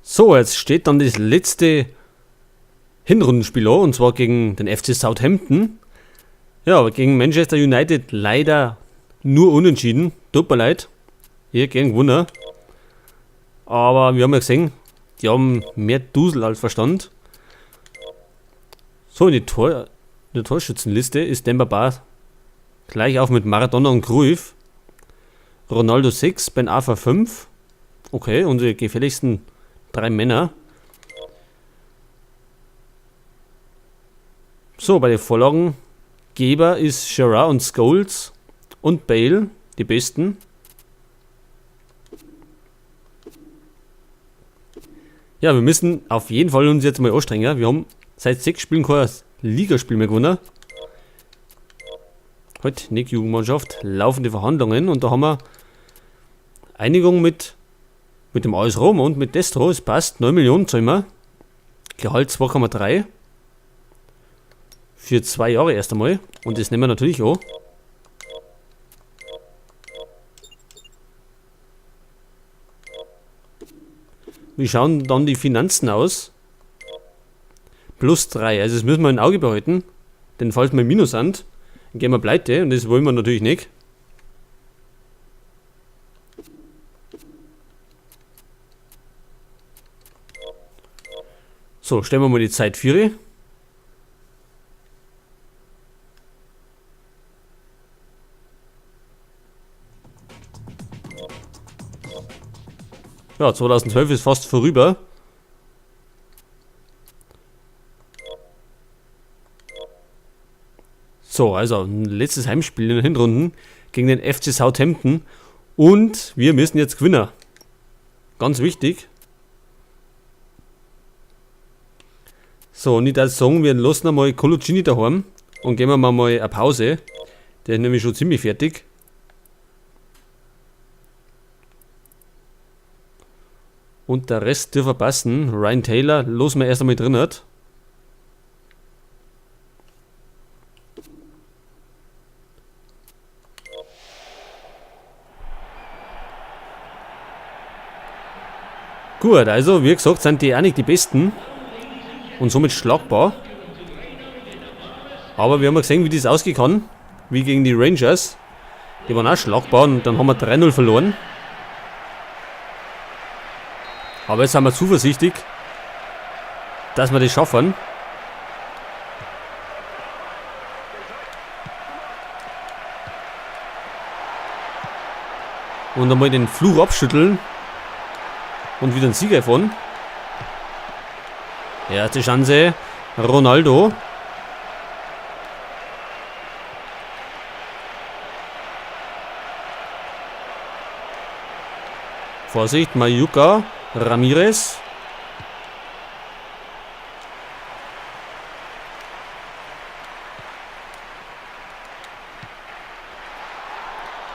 So, jetzt steht dann das letzte Hinrundenspiel an, und zwar gegen den FC Southampton. Ja, aber gegen Manchester United leider nur unentschieden. Tut mir leid. Hier gegen gewonnen. Aber wir haben ja gesehen, die haben mehr Dusel als Verstand. So, in der Torschützenliste ist Demba Ba gleich auf mit Maradona und Cruyff. Ronaldo 6, Ben Arfa 5. Okay, unsere gefährlichsten 3 Männer. So, bei den Vorlagengeber ist Gerrard und Scholes und Bale die besten. Ja, wir müssen auf jeden Fall uns jetzt mal anstrengen. Wir haben seit 6 Spielen kein Ligaspiel mehr gewonnen. Heute nicht Jugendmannschaft, laufende Verhandlungen, und da haben wir Einigung mit dem AS Rom und mit Destro. Es passt, 9 Millionen zahlen wir. Gehalt 2,3 für 2 Jahre erst einmal, und das nehmen wir natürlich an. Wie schauen dann die Finanzen aus? +3, also das müssen wir im Auge behalten, denn falls wir im Minus sind, dann gehen wir pleite, und das wollen wir natürlich nicht. So, stellen wir mal die Zeit 4. Ja, 2012 ist fast vorüber. So, also ein letztes Heimspiel in den Hinrunden gegen den FC Southampton, und wir müssen jetzt gewinnen. Ganz wichtig. So, und ich würde sagen, wir lassen einmal Coloccini daheim und geben wir mal eine Pause. Der ist nämlich schon ziemlich fertig. Und der Rest dürfte passen. Ryan Taylor lassen wir erst einmal drin. Hat. Gut, also wie gesagt, sind die auch nicht die Besten und somit schlagbar. Aber wir haben ja gesehen, wie das ausgehen kann, wie gegen die Rangers. Die waren auch schlagbar, und dann haben wir 3-0 verloren. Aber jetzt sind wir zuversichtlich, dass wir das schaffen. Und einmal den Fluch abschütteln und wieder einen Sieger von. Erste Chance, Ronaldo. Vorsicht, Mayuka, Ramirez.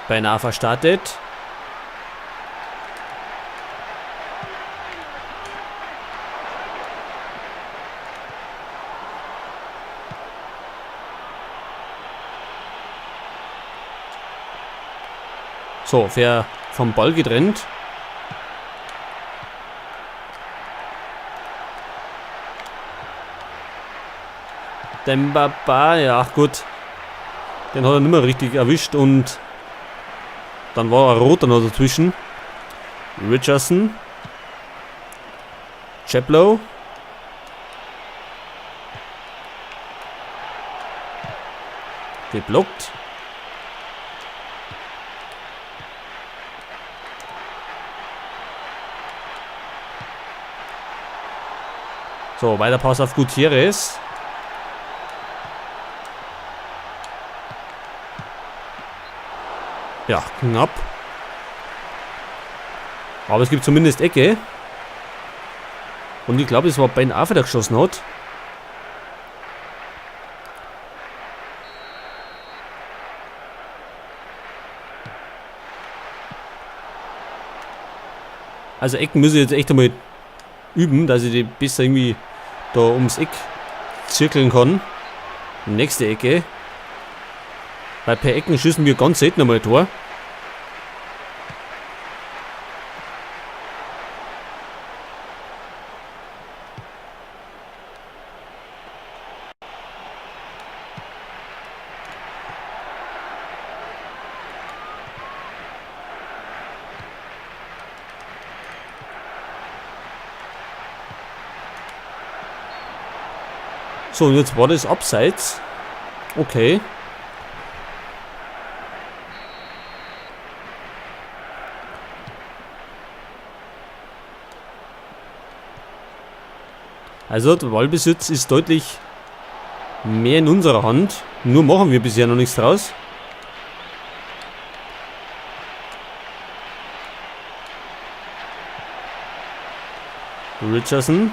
Beinahe verstartet. So, fair vom Ball getrennt. Demba Ba, ja gut. Den hat er nicht mehr richtig erwischt, und dann war er rot noch dazwischen. Richardson. Chaplow. Geblockt. So, weiter Pass auf Gutierrez. Ja, knapp. Aber es gibt zumindest Ecke. Und ich glaube, es war Ben Arfa, der geschossen hat. Also Ecken muss ich jetzt echt einmal üben, dass ich die besser irgendwie da ums Eck zirkeln kann. Nächste Ecke. Weil per Ecken schießen wir ganz selten einmal ein Tor. So, und jetzt war das abseits. Okay. Also der Ballbesitz ist deutlich mehr in unserer Hand. Nur machen wir bisher noch nichts draus. Richardson.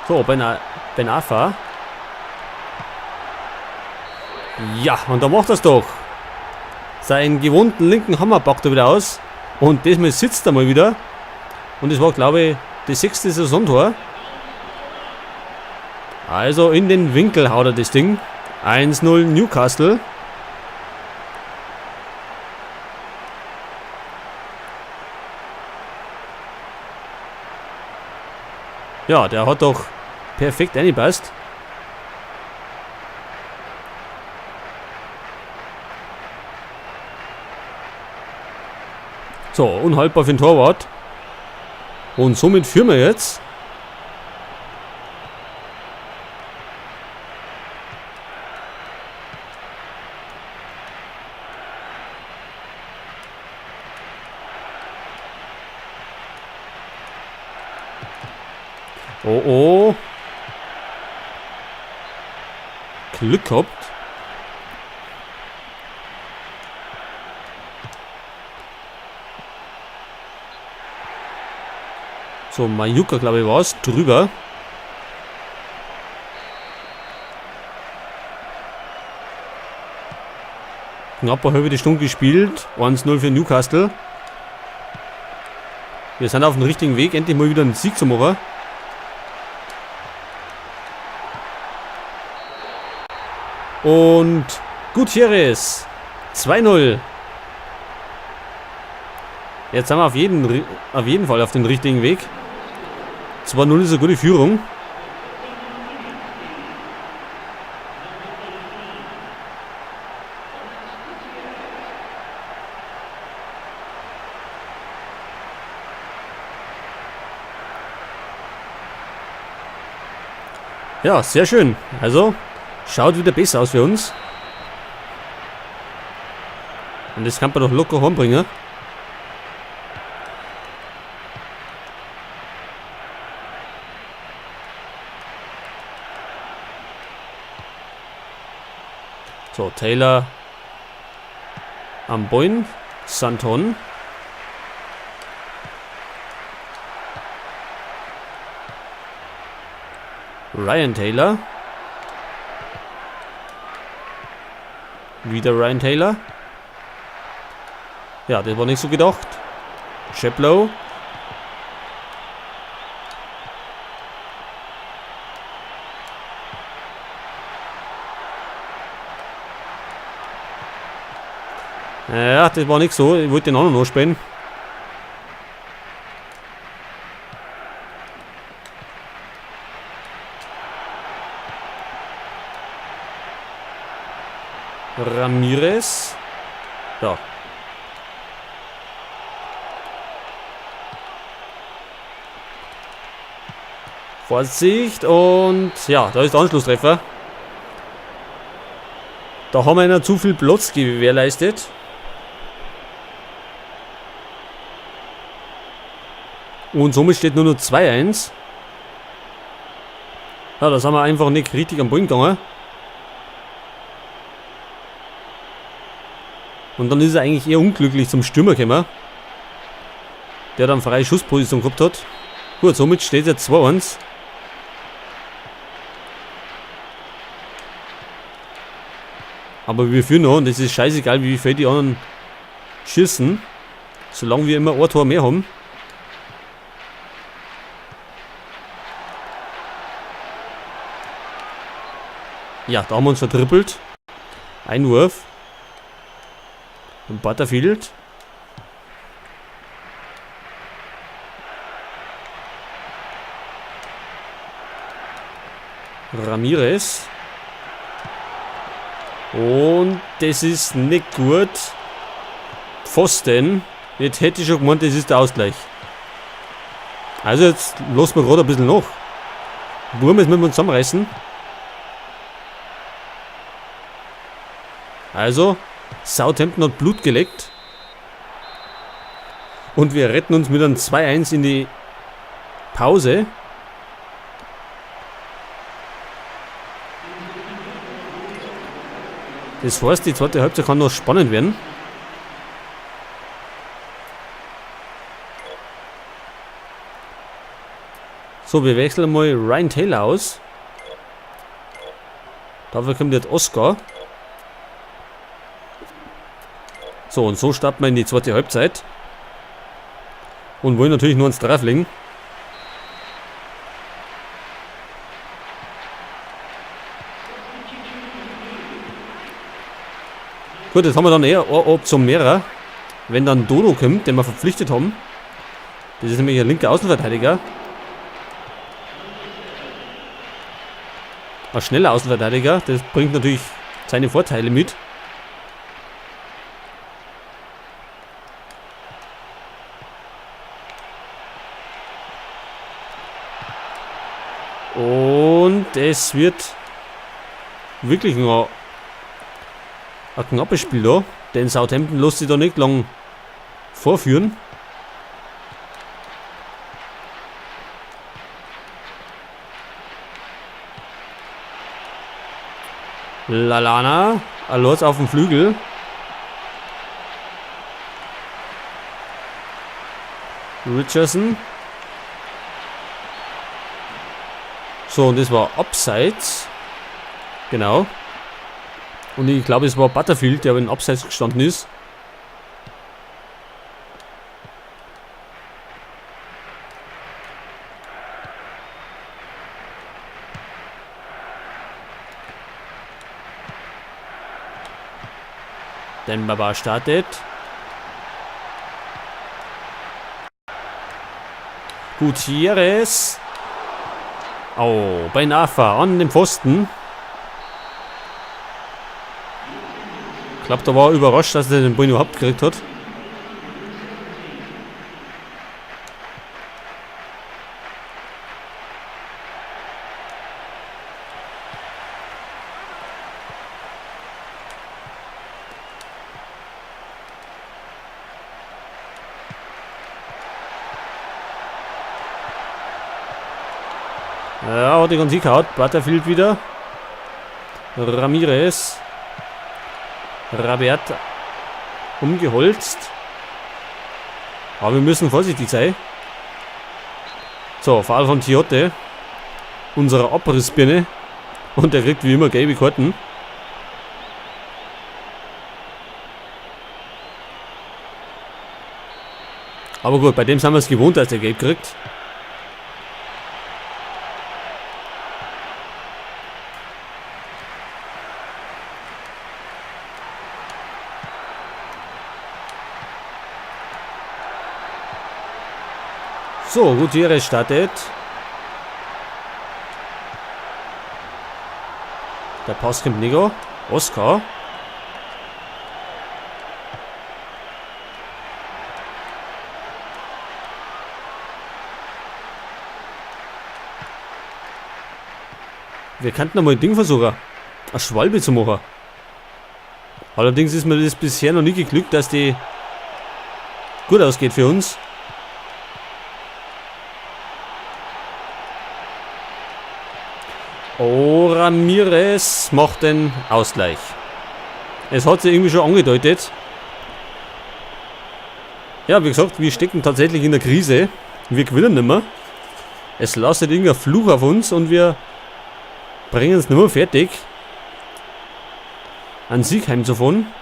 So, Ben Arfa. Ja, und da macht das doch. Seinen gewohnten linken Hammer packt er wieder aus. Und diesmal sitzt er mal wieder. Und es war, glaube ich, das 6. Saisontor. Also in den Winkel haut er das Ding. 1-0 Newcastle. Ja, der hat doch perfekt reingepasst. So, unhaltbar für den Torwart. Und somit führen wir jetzt. Oh oh. Glück gehabt. So, Majuka, glaube ich, war es. Drüber. Knapp eine halbe Stunde gespielt. 1-0 für Newcastle. Wir sind auf dem richtigen Weg, endlich mal wieder einen Sieg zu machen. Und Gutierrez. 2-0. Jetzt sind wir auf jeden Fall auf dem richtigen Weg. 2-0 ist eine gute Führung. Ja, sehr schön. Also, schaut wieder besser aus für uns. Und das kann man doch locker heimbringen. So, Taylor am Boin. Santon. Ryan Taylor. Wieder Ryan Taylor. Ja, das war nicht so gedacht. Chaplow. Ja, das war nicht so. Ich wollte den anderen noch spielen. Ramirez. Ja. Vorsicht und ja, da ist der Anschlusstreffer. Da haben wir ihnen zu viel Platz gewährleistet. Und somit steht nur noch 2-1. Ja, da sind wir einfach nicht richtig am Boden gegangen. Und dann ist er eigentlich eher unglücklich zum Stürmer gekommen, der dann freie Schussposition gehabt hat. Gut, somit steht jetzt 2-1. Aber wir führen noch und es ist scheißegal, wie viel die anderen schießen, solange wir immer ein Tor mehr haben. Ja, da haben wir uns vertrippelt. Einwurf. Und Butterfield. Ramirez. Und das ist nicht gut. Pfosten. Jetzt hätte ich schon gemeint, das ist der Ausgleich. Also jetzt lassen wir gerade ein bisschen nach. Wurm, jetzt müssen wir uns zusammenreißen. Also, Southampton hat Blut geleckt. Und wir retten uns mit einem 2-1 in die Pause. Das heißt, die zweite Halbzeit kann noch spannend werden. So, wir wechseln mal Ryan Taylor aus. Dafür kommt jetzt Oscar. So, und so starten wir in die zweite Halbzeit. Und wollen natürlich nur ins drauflegen. Gut, jetzt haben wir dann eher eine Option mehrer. Wenn dann Dodo kommt, den wir verpflichtet haben. Das ist nämlich ein linker Außenverteidiger. Ein schneller Außenverteidiger. Das bringt natürlich seine Vorteile mit. Und es wird wirklich ein knappes Spiel da. Denn Southampton lässt sich da nicht lang vorführen. Lallana. Los auf dem Flügel. Richardson. So, und das war Abseits. Genau. Und ich glaube, es war Butterfield, der aber in Abseits gestanden ist. Denn Baba startet. Gutierrez. Oh, bei Nafa an dem Pfosten. Ich glaube, da war er überrascht, dass er den Ball überhaupt gekriegt hat. Ja, hat die ganz gehauen. Butterfield wieder. Ramirez. Rabert umgeholzt. Aber wir müssen vorsichtig sein. So, Foul von Tiote. Unsere Abrissbirne. Und der kriegt wie immer gelbe Karten. Aber gut, bei dem sind wir es gewohnt, dass der gelb kriegt. So, Gutierrez startet. Der Pass kommt Nigo. Oscar. Wir könnten einmal ein Ding versuchen. Eine Schwalbe zu machen. Allerdings ist mir das bisher noch nie geglückt, dass die gut ausgeht für uns. Oh, Ramirez macht den Ausgleich. Es hat sich irgendwie schon angedeutet. Ja, wie gesagt, wir stecken tatsächlich in der Krise. Wir gewinnen nicht mehr. Es lastet irgendein Fluch auf uns und wir bringen es nicht mehr fertig, einen Sieg heimzufahren.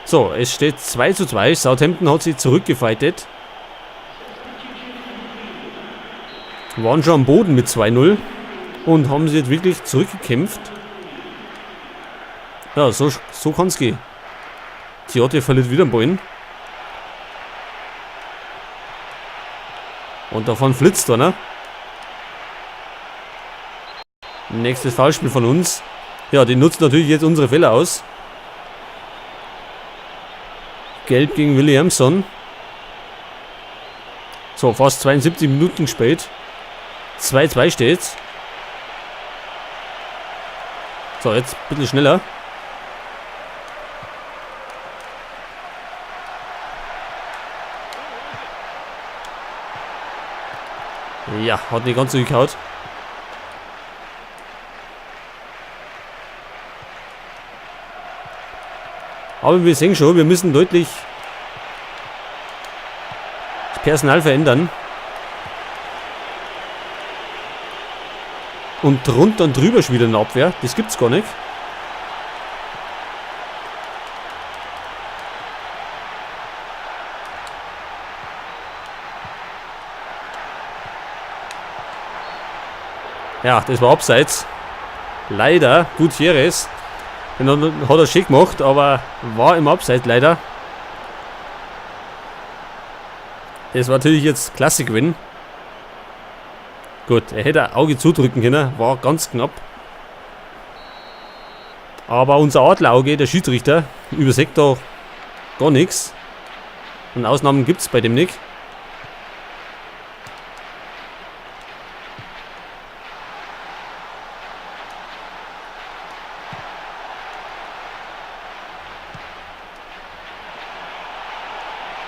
So, es steht 2:2. Southampton hat sich zurückgefightet. Waren schon am Boden mit 2:0 und haben sich jetzt wirklich zurückgekämpft. Ja, so kann es gehen. Tiote verliert wieder den Ball. Und davon flitzt einer. Nächstes Foulspiel von uns. Ja, die nutzt natürlich jetzt unsere Fehler aus. Gelb gegen Williamson. So, fast 72 Minuten spät. 2-2 steht's. So, jetzt ein bisschen schneller. Ja, hat nicht ganz so gehaut. Aber wir sehen schon, wir müssen deutlich das Personal verändern. Und drunter und drüber schon wieder eine Abwehr. Das gibt's gar nicht. Ja, das war abseits. Leider, Gutierrez. Den hat er schick gemacht, aber war im Abseits leider. Das war natürlich jetzt Klasse-Gewinn. Gut, er hätte ein Auge zudrücken können, war ganz knapp. Aber unser Adlerauge, der Schiedsrichter, übersieht da gar nichts. Und Ausnahmen gibt es bei dem nicht.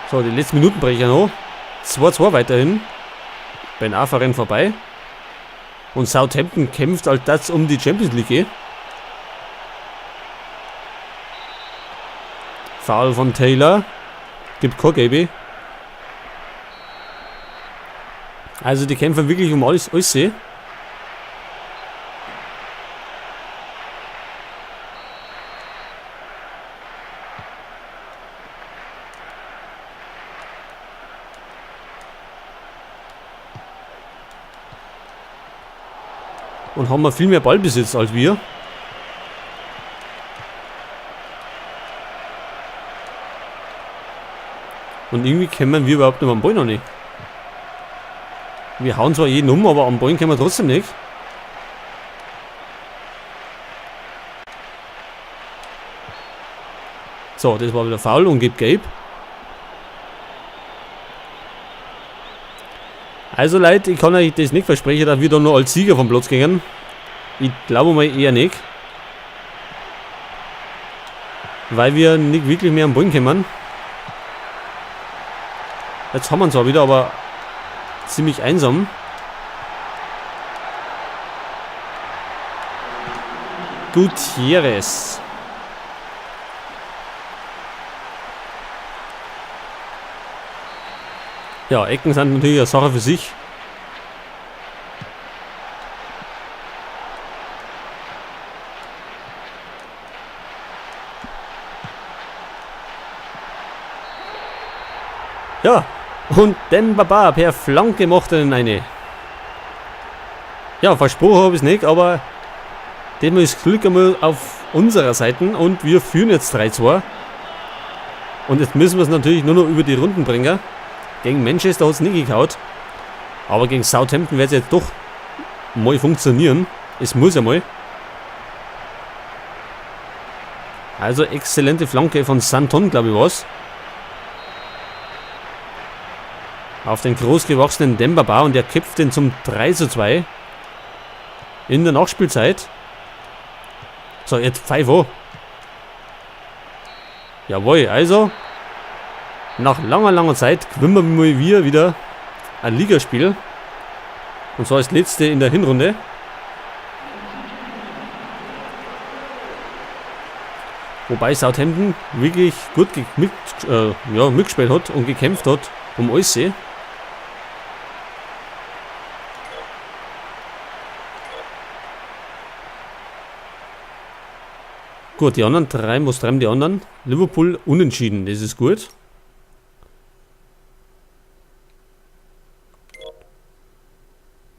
So, die letzten Minuten breche ich noch. 2-2 weiterhin. Ben Arfa rennt vorbei. Und Southampton kämpft halt das um die Champions League. Foul von Taylor. Gibt kein Gelbe. Also die kämpfen wirklich um alles. Und haben wir viel mehr Ballbesitz als wir. Und irgendwie kommen wir überhaupt nicht am Ball noch nicht. Wir hauen zwar jeden um, aber am Ball kommen wir trotzdem nicht. So, das war wieder faul und gibt gelb. Also Leute, ich kann euch das nicht versprechen, dass wir da noch als Sieger vom Platz gehen. Ich glaube mal eher nicht. Weil wir nicht wirklich mehr am Ball kommen. Jetzt haben wir ihn zwar wieder, aber ziemlich einsam. Gutierrez. Ja, Ecken sind natürlich eine Sache für sich. Ja, und Dembaba per Flanke macht er eine. Ja, versprochen habe ich es nicht, aber dem ist Glück einmal auf unserer Seite und wir führen jetzt 3-2. Und jetzt müssen wir es natürlich nur noch über die Runden bringen. Gegen Manchester hat es nicht gehaut. Aber gegen Southampton wird es jetzt doch mal funktionieren. Es muss einmal. Also exzellente Flanke von Santon, glaube ich, was. Auf den großgewachsenen Dembaba und der kippt den zum 3-2. In der Nachspielzeit. So, jetzt Pfeiffer. Jawohl, also. Nach langer Zeit gewinnen wir wieder ein Ligaspiel. Und zwar das letzte in der Hinrunde. Wobei Southampton wirklich gut mitgespielt hat und gekämpft hat um alles. Gut, die anderen drei, was treiben die anderen? Liverpool unentschieden, das ist gut.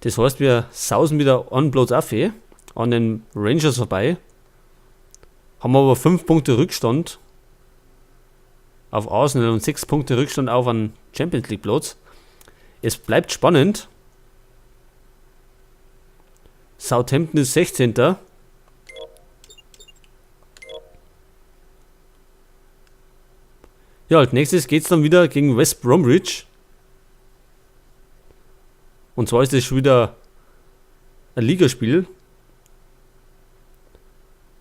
Das heißt, wir sausen wieder an Platz auf an den Rangers vorbei. Haben aber 5 Punkte Rückstand auf Arsenal und 6 Punkte Rückstand auf einen Champions League Platz. Es bleibt spannend. Southampton ist 16. Ja, als nächstes geht es dann wieder gegen West Bromwich. Und zwar ist das schon wieder ein Ligaspiel.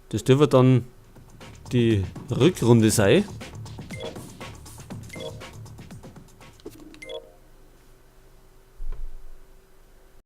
Das dürfte dann die Rückrunde sein.